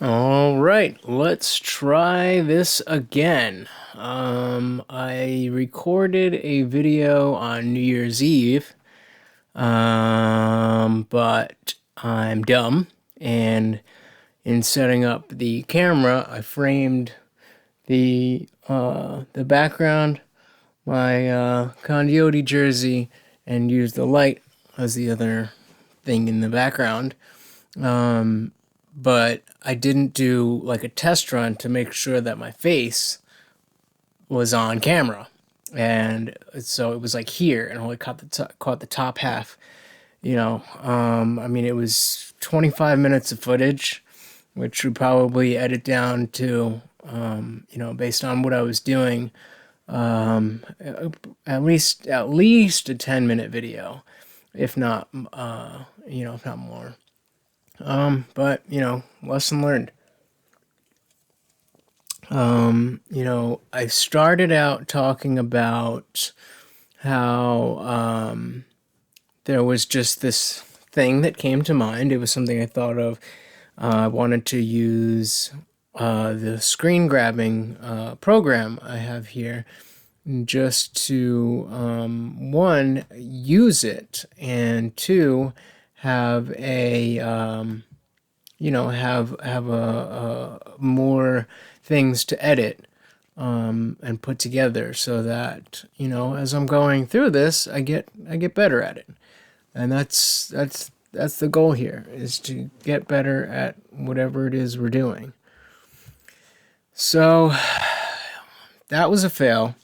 All right, let's try this again. I recorded a video on New Year's Eve, but I'm dumb, and in setting up the camera, I framed the background, my Coyote jersey, and used the light as the other thing in the background. But I didn't do like a test run to make sure that my face was on camera. And so it was like here, and only caught the top half. I mean, it was 25 minutes of footage, which would probably edit down to, based on what I was doing, um, at least a 10-minute video, if not, if not more. But lesson learned. I started out talking about how there was just this thing that came to mind. It was something I thought of. I wanted to use the screen grabbing program I have here just to, one, use it, and two, have a have a more things to edit and put together, so that as I'm going through this, I get better at it, and that's the goal here, is to get better at whatever it is we're doing. So that was a fail.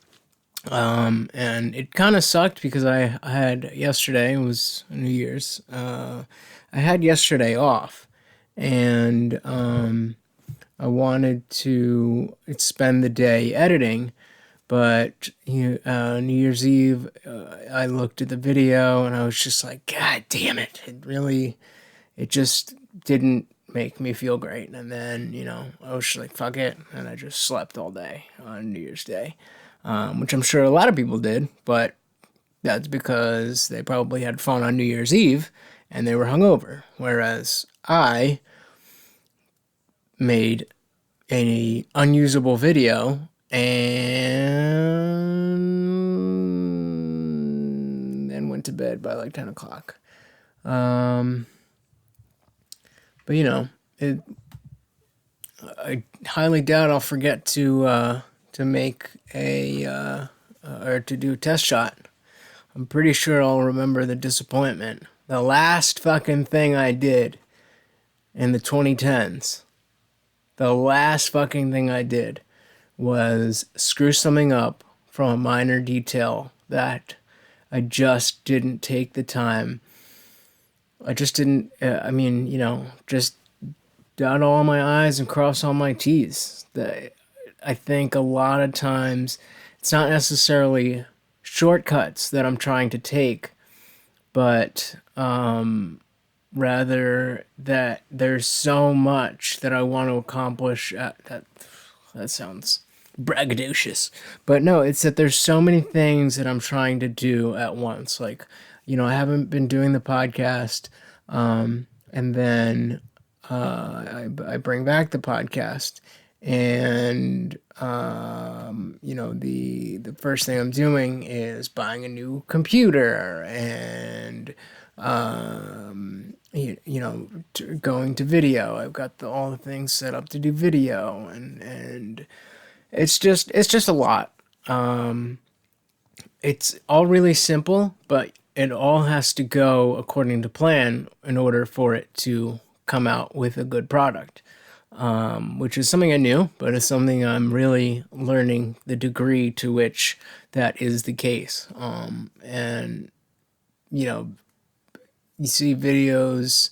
And it kind of sucked because I had yesterday, it was New Year's. I had yesterday off, and I wanted to spend the day editing, but New Year's Eve, I looked at the video and I was just like, God damn it! It just didn't make me feel great. And then I was just like, fuck it, and I just slept all day on New Year's Day, which I'm sure a lot of people did, but that's because they probably had fun on New Year's Eve and they were hungover. Whereas I made an unusable video and then went to bed by like 10 o'clock. Um, but I highly doubt I'll forget to make or to do a test shot. I'm pretty sure I'll remember the disappointment. The last fucking thing I did in the 2010s, the last fucking thing I did was screw something up from a minor detail that I just didn't take the time. I just didn't, just dot all my I's and cross all my T's. I think a lot of times it's not necessarily shortcuts that I'm trying to take, but rather that there's so much that I want to accomplish. That sounds braggadocious, but no, it's that there's so many things that I'm trying to do at once. Like, I haven't been doing the podcast, and then I bring back the podcast, and the first thing I'm doing is buying a new computer, and going to video. I've got all the things set up to do video, and it's just a lot. It's all really simple, but it all has to go according to plan in order for it to come out with a good product. Which is something I knew, but it's something I'm really learning the degree to which that is the case. And you know, you see videos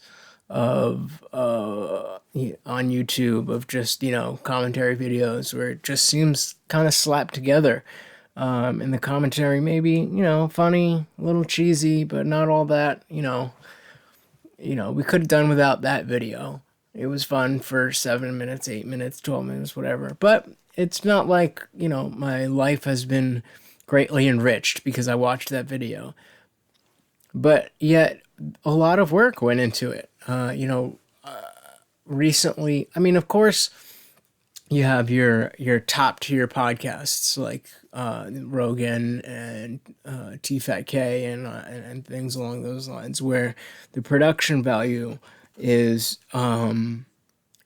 of on YouTube of just commentary videos where it just seems kind of slapped together. And the commentary maybe funny, a little cheesy, but not all that. We could have done without that video. It was fun for 7 minutes, 8 minutes, 12 minutes, whatever. But it's not like my life has been greatly enriched because I watched that video. But yet, a lot of work went into it. recently, I mean, of course, you have your top tier podcasts like Rogan and TFAT and things along those lines, where the production value is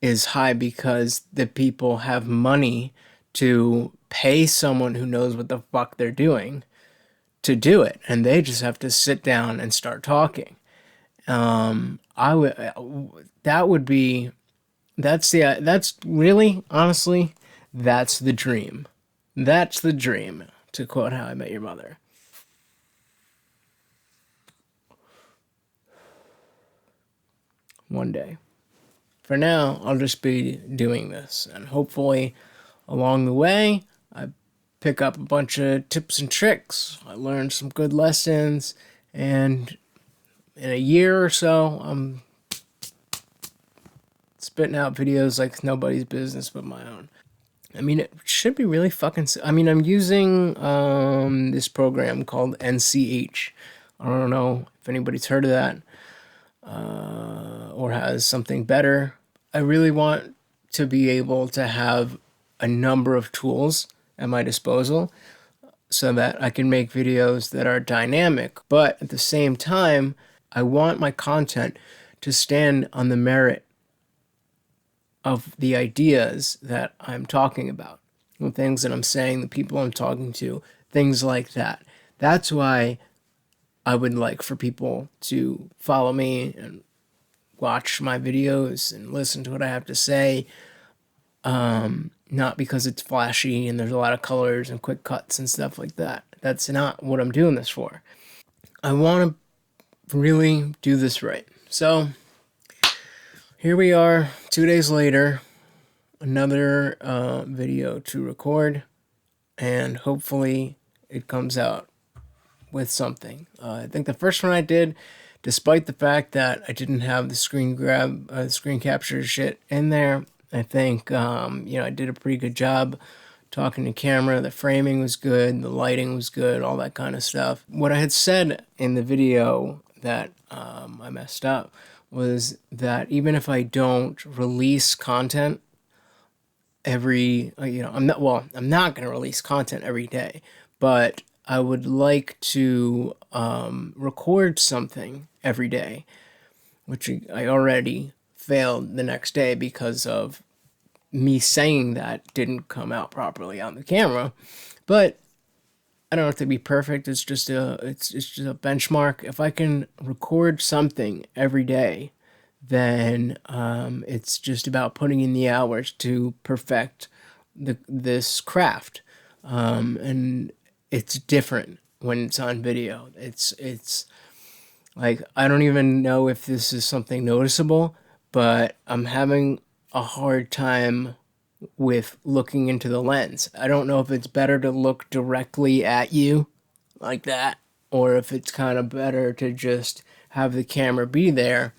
is high because the people have money to pay someone who knows what the fuck they're doing to do it, and they just have to sit down and start talking. I would that would be that's really honestly that's the dream. That's the dream, to quote How I Met Your Mother. One day. For now, I'll just be doing this, and hopefully, along the way, I pick up a bunch of tips and tricks. I learn some good lessons, and in a year or so, I'm spitting out videos like nobody's business but my own. I mean, it should be really fucking. I mean, I'm using this program called NCH. I don't know if anybody's heard of that or has something better. I really want to be able to have a number of tools at my disposal so that I can make videos that are dynamic. But at the same time, I want my content to stand on the merit of the ideas that I'm talking about, the things that I'm saying, the people I'm talking to, things like that. That's why I would like for people to follow me and watch my videos and listen to what I have to say. Not because it's flashy and there's a lot of colors and quick cuts and stuff like that. That's not what I'm doing this for. I want to really do this right. So here we are, 2 days later, another video to record, and hopefully it comes out with something. I think the first one I did, despite the fact that I didn't have the screen capture shit in there, I think I did a pretty good job talking to camera. The framing was good, the lighting was good, all that kind of stuff. What I had said in the video that I messed up was that even if I don't release content I'm not going to release content every day, but I would like to record something every day, which I already failed the next day because of me saying that didn't come out properly on the camera. But I don't have to be perfect. It's just a benchmark. If I can record something every day, then it's just about putting in the hours to perfect this craft. And it's different when it's on video. It's like, I don't even know if this is something noticeable, but I'm having a hard time with looking into the lens. I don't know if it's better to look directly at you like that, or if it's kind of better to just have the camera be there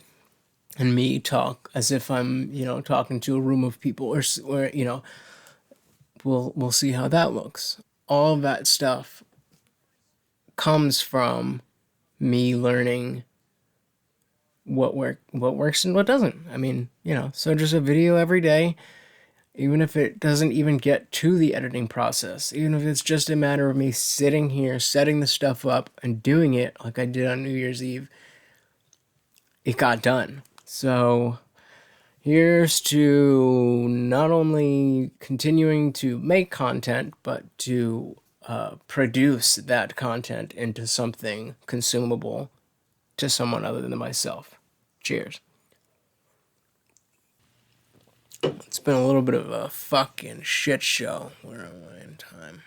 and me talk as if I'm, talking to a room of people, or we'll see how that looks. All of that stuff comes from me learning what works and what doesn't. I mean, so just a video every day, even if it doesn't even get to the editing process, even if it's just a matter of me sitting here, setting the stuff up and doing it like I did on New Year's Eve, it got done. So here's to not only continuing to make content, but to produce that content into something consumable to someone other than myself. Cheers. It's been a little bit of a fucking shit show. Where am I in time?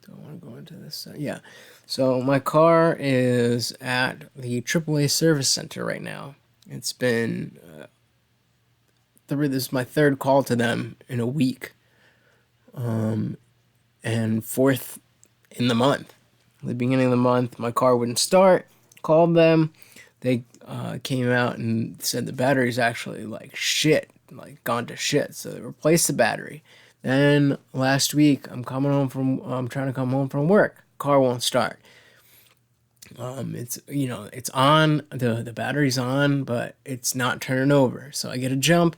Don't want to go into this. Yeah. So my car is at the AAA service center right now. It's been this is my third call to them in a week, and fourth in the month. At the beginning of the month, my car wouldn't start. Called them. They came out and said the battery's actually like shit, like gone to shit. So they replaced the battery. Then last week, I'm trying to come home from work. Car won't start. It's, it's on, the battery's on, but it's not turning over. So I get a jump,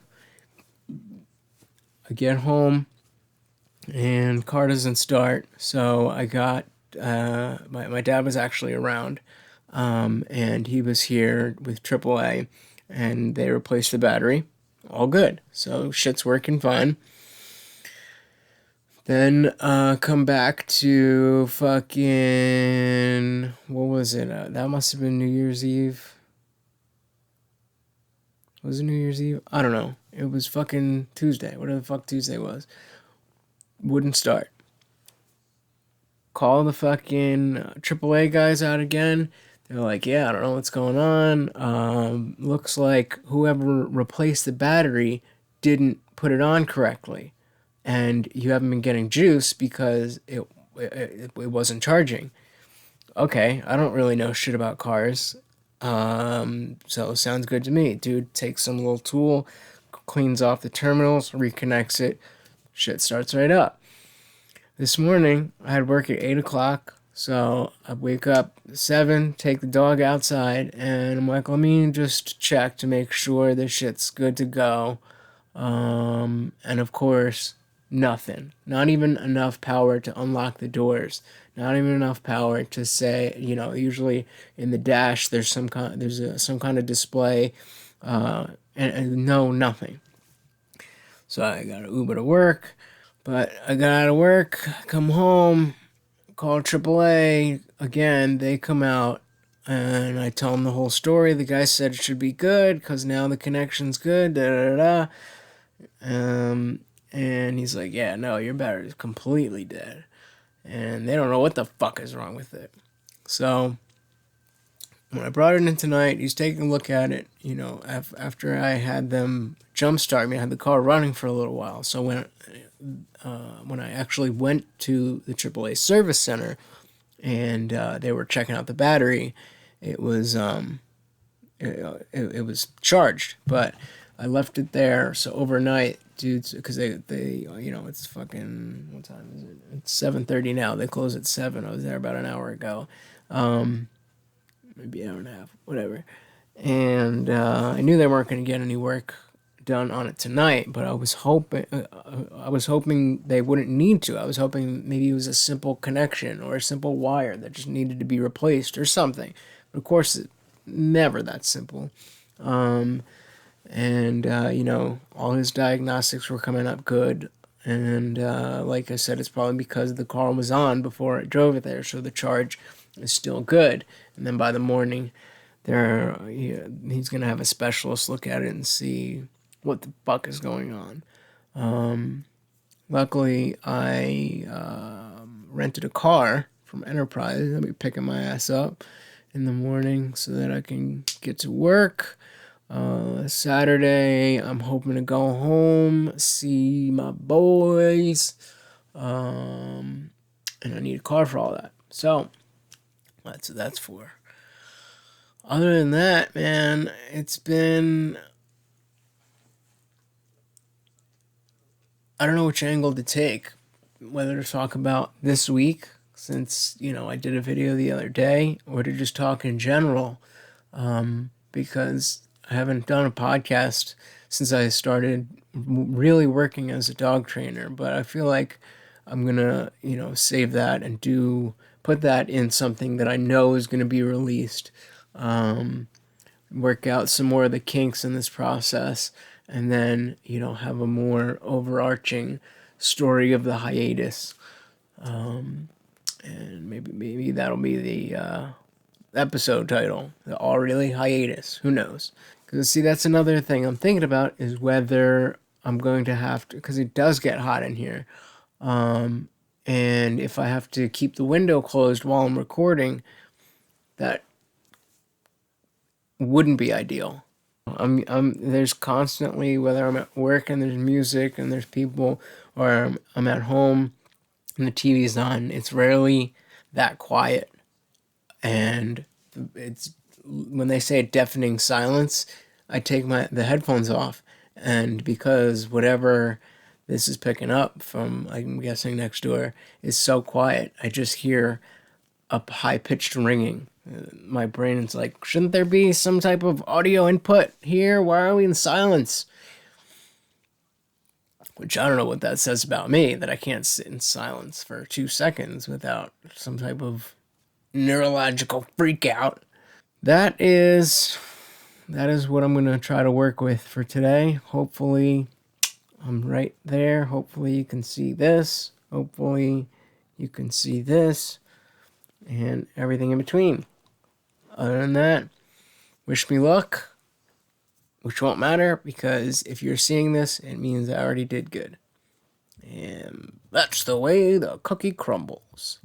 I get home, and car doesn't start. So I got, my dad was actually around, and he was here with AAA, and they replaced the battery. All good. So shit's working fine. Then come back to fucking, what was it? That must have been New Year's Eve. Was it New Year's Eve? I don't know. It was fucking Tuesday. Whatever the fuck Tuesday was. Wouldn't start. Call the fucking AAA guys out again. They're like, yeah, I don't know what's going on. Looks like whoever replaced the battery didn't put it on correctly, and you haven't been getting juice because it wasn't charging. Okay, I don't really know shit about cars. So sounds good to me. Dude takes some little tool, cleans off the terminals, reconnects it, shit starts right up. This morning, I had work at 8 o'clock, so I wake up at 7, take the dog outside, and I'm like, let me just check to make sure this shit's good to go. And of course, nothing. Not even enough power to unlock the doors. Not even enough power to say, usually in the dash there's some kind of display, and no, nothing. So I got an Uber to work, but I got out of work, come home, call AAA again. They come out, and I tell them the whole story. The guy said it should be good because now the connection's good. Da da da. And he's like, yeah, no, your battery's completely dead. And they don't know what the fuck is wrong with it. So when I brought it in tonight, he's taking a look at it. After I had them jumpstart me, I had the car running for a little while. So when I actually went to the AAA service center and they were checking out the battery, it was it was charged, but I left it there. So overnight, dudes, because they it's fucking, what time is it? It's 7:30 now. They close at 7. I was there about an hour ago, maybe an hour and a half, whatever. And I knew they weren't going to get any work done on it tonight, but I was hoping they wouldn't need to. I was hoping maybe it was a simple connection or a simple wire that just needed to be replaced or something. But of course, it's never that simple. And all his diagnostics were coming up good. And like I said, it's probably because the car was on before I drove it there, so the charge is still good. And then by the morning, he's gonna have a specialist look at it and see what the fuck is going on. Luckily, I rented a car from Enterprise. I'll be picking my ass up in the morning so that I can get to work. Saturday, I'm hoping to go home, see my boys, and I need a car for all that. So that's what that's for. Other than that, man, it's been, I don't know which angle to take, whether to talk about this week, since I did a video the other day, or to just talk in general, because I haven't done a podcast since I started really working as a dog trainer. But I feel like I'm gonna, save that and put that in something that I know is gonna be released. Work out some more of the kinks in this process, and then have a more overarching story of the hiatus. And maybe that'll be the episode title, the All Really Hiatus. Who knows? Because see, that's another thing I'm thinking about, is whether I'm going to have to, because it does get hot in here, and if I have to keep the window closed while I'm recording, that wouldn't be ideal. There's constantly, whether I'm at work and there's music and there's people, or I'm at home and the TV's on, it's rarely that quiet. And it's, when they say deafening silence, I take the headphones off, and because whatever this is picking up from, I'm guessing next door, is so quiet, I just hear a high pitched ringing. My brain is like, shouldn't there be some type of audio input here? Why are we in silence? Which I don't know what that says about me, that I can't sit in silence for 2 seconds without some type of neurological freak out. That is what I'm going to try to work with for today. Hopefully I'm right there. Hopefully you can see this. Hopefully you can see this and everything in between. Other than that, wish me luck, which won't matter because if you're seeing this, it means I already did good. And that's the way the cookie crumbles.